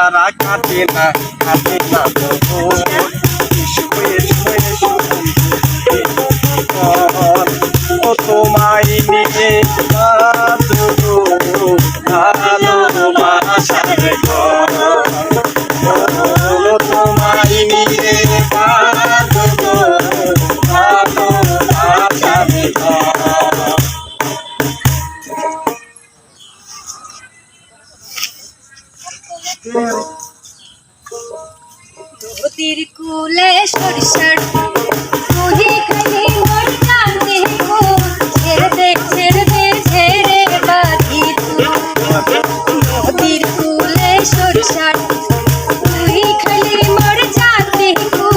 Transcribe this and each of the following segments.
ছাড়া কাটে না ও তোমায় নিয়ে ভালোবাসার ঘর তোমায় নিয়ে ভালোবাসার ঘর নদীর কুলে সরিষার তুই খালি মন কান্দে গো ছেড়ে দে ছেড়ে বাঁধি নদীর কুলে সরিষার তুই খালি মর যাতে গো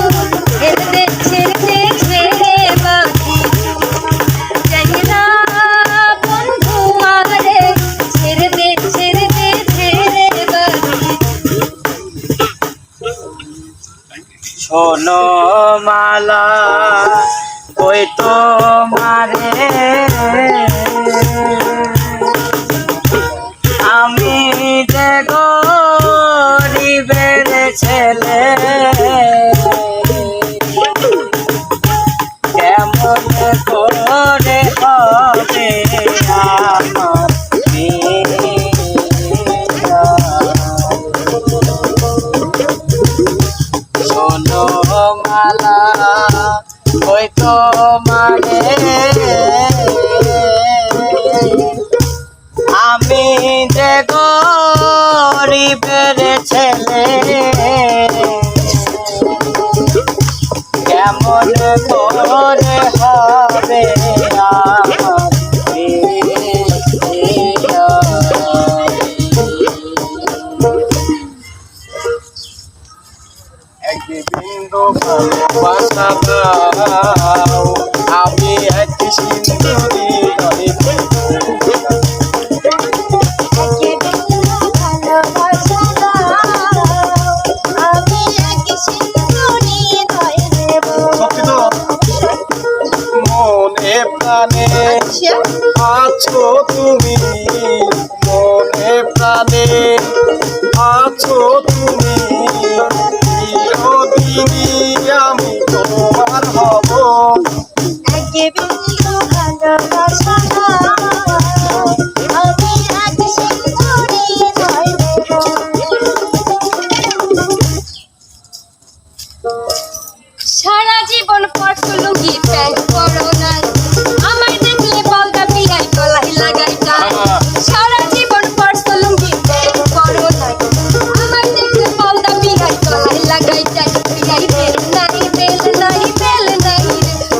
ছেড়ে দে বাঁধি যাই না বন্ধু আমারে ছেড়ে দে বাঁধি শোনো মালা কই তোমারে আমি যে গরিবের ছেলে কেমন করে হবে আমার শোনো মালা ওই তোমারে আমি যে গরিবের ছেলে কেমন করে হবে আমার বিন্দু ভালোবাসা দাও আমি এক সিন্ধুরি মনে প্রাণে আছো তুমি মনে প্রাণে আছো তুমি আমি তোমার হব সারা জীবন পরশু লুঙ্গি প্যান্ট পরো নাই আমার দেখলে বলদা বিয়াই গলায় লাগাই নাই সারা জীবন পরশু লুঙ্গি প্যান্ট পরো নাই আমার দেখলে বলদা বিয়াই গলায় লাগাই নাই বিয়াই বেল নাই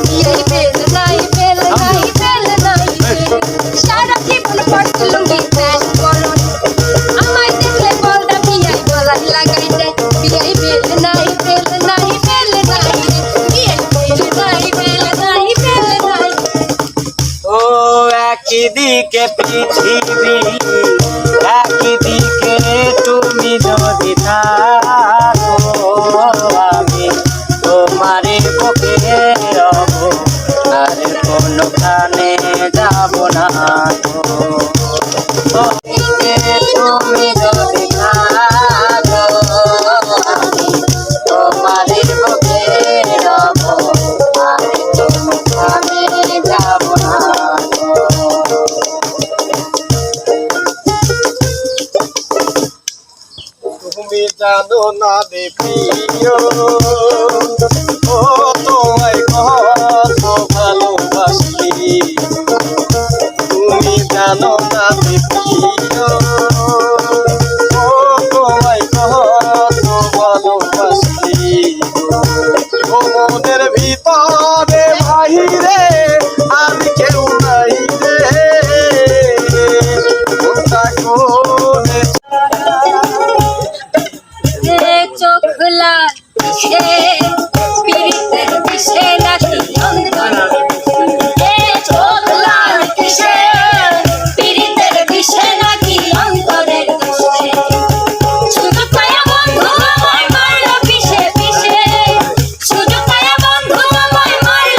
বিয়াই বেল নাই সারা জীবন পরশু লুঙ্গি প্যান্ট পরো আমার দেখলে বলদা বিয়াই গলায় লাগাই নাই বিয়াই বেল নাই ও একদিকে পৃথিবী একদিকে তুমি যদি থাকো আমি তোমারে বুকে রব আর কোনখানে যাব না তো তুমি যদি থাকো আমি তোমারে বুকে রব আর কোনখানে যাব না তুমি জানো না রে প্রিয় ও তোমায় কত ভালোবাসি তুমি জানো না রে প্রিয় ও তোমায় কত ভালোবাসি ও মনের ভিতরে বাহিরে আমি কেউ নাই রে চোখ লাল পীড়িতের বিষে নাকি চোখ লাল কিসে পীড়িতের বিষে নাকি অন্তরের বিষে শুধু পায়া বন্ধু আমায় মারলো পিছে শুধু পায়া বন্ধু আমায় মারলো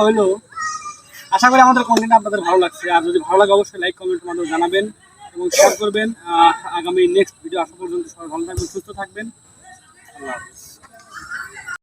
হলো আশা করি আমাদের কন্টেন্ট আপনাদের ভালো লাগছে। আর যদি ভালো লাগে অবশ্যই লাইক কমেন্টের মাধ্যমে জানাবেন এবং শেয়ার করবেন। আগামী নেক্সট ভিডিও আসা পর্যন্ত সবাই ভালো থাকবেন, সুস্থ থাকবেন। আল্লাহ হাফেজ।